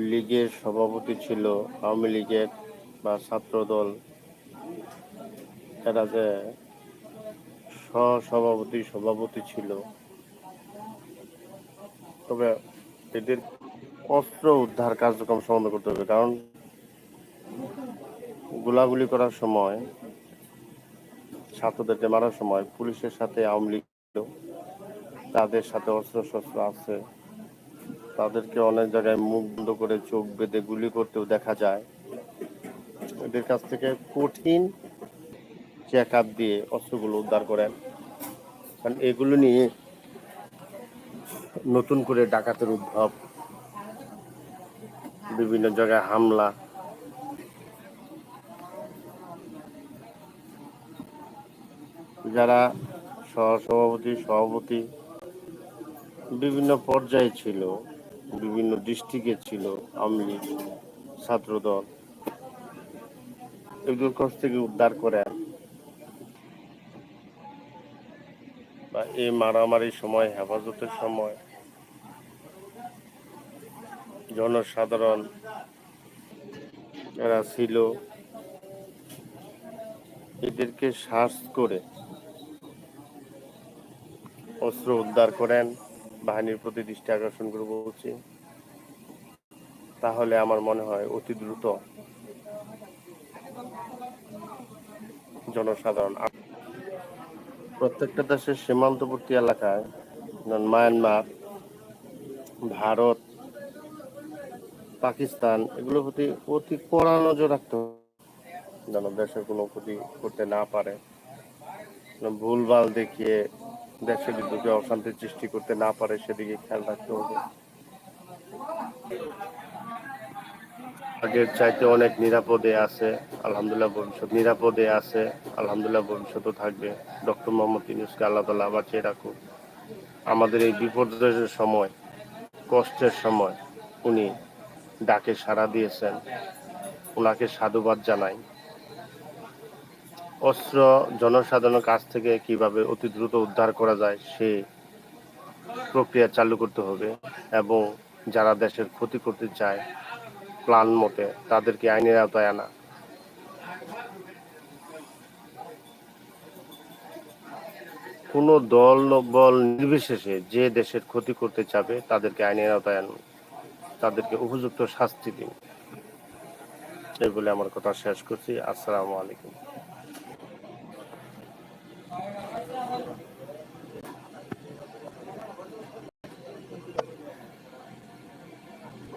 লীগের সভাপতি ছিল, আওয়ামী লীগের বা ছাত্রদল, এরা যে সহসভাপতি সভাপতি ছিল, তবে এদের অস্ত্র উদ্ধার কার্যক্রম সম্বন্ধ করতে হবে, কারণ গোলাগুলি করার সময়, ছাত্রদেরকে মারার সময় পুলিশের সাথে আওয়ামী লীগ ছিল, তাদের সাথে অস্ত্র শস্ত্র আছে, তাদেরকে অনেক জায়গায় মুখ বন্ধ করে চোখ বেঁধে গুলি করতেও দেখা যায়। এদের কাছ থেকে কঠিন চেক আপ দিয়ে অস্ত্রগুলো উদ্ধার করেন, কারণ এগুলো নিয়ে নতুন করে ডাকাতের উদ্ভব, বিভিন্ন জায়গায় হামলা। যারা সহসভাপতি সভাপতি বিভিন্ন পর্যায়ে ছিল, বিভিন্ন ডিস্ট্রিক্টে ছিল, আওয়ামী লীগ ছাত্রদল, এগুলোর কাছ থেকে উদ্ধার করেন। বা এই মারামারির সময়, হেফাজতের সময় জনসাধারণ এরা ছিল, এদেরকে সার্চ করে অস্ত্র উদ্ধার করেন। বাহিনীর প্রতি দৃষ্টি আকর্ষণ করে বলছি, তাহলে আমার মনে হয় অতি দ্রুত জনসাধারণ, প্রত্যেকটা দেশের সীমান্তবর্তী এলাকায়, মায়ানমার, ভারত, পাকিস্তান, এগুলোর প্রতি অতি কড়া নজর রাখতে হবে, যেন দেশের কোনো ক্ষতি করতে না পারে, ভুলভাল দেখিয়ে দেশের বিদ্যুৎকে অশান্তির সৃষ্টি করতে না পারে, সেদিকে খেয়াল রাখতে হবে। আগের চাইতে অনেক নিরাপদে আছে, আলহামদুলিল্লাহ। ভবিষ্যতেও থাকবে। ডক্টর মোহাম্মদ ইউনূসকে আল্লাহ তাআলা বাঁচিয়ে রাখুক। আমাদের এই বিপর্যয়ের সময়, কষ্টের সময় উনি ডাকে সাড়া দিয়েছেন, ওনাকে সাধুবাদ জানাই। অস্ত্র জনসাধারণের কাছ থেকে কিভাবে অতি দ্রুত উদ্ধার করা যায় সে প্রক্রিয়া চালু করতে হবে, এবং যারা দেশের ক্ষতি করতে চায় প্ল্যান মতে, তাদেরকে আইনের আওতায় আনা। কোনো দল বল নির্বিশেষে যে দেশের ক্ষতি করতে চাবে তাদেরকে আইনের আওতায় আনুন, তাদেরকে উপযুক্ত শাস্তি দিন। এই বলে আমার কথা শেষ করছি। আসসালামু আলাইকুম।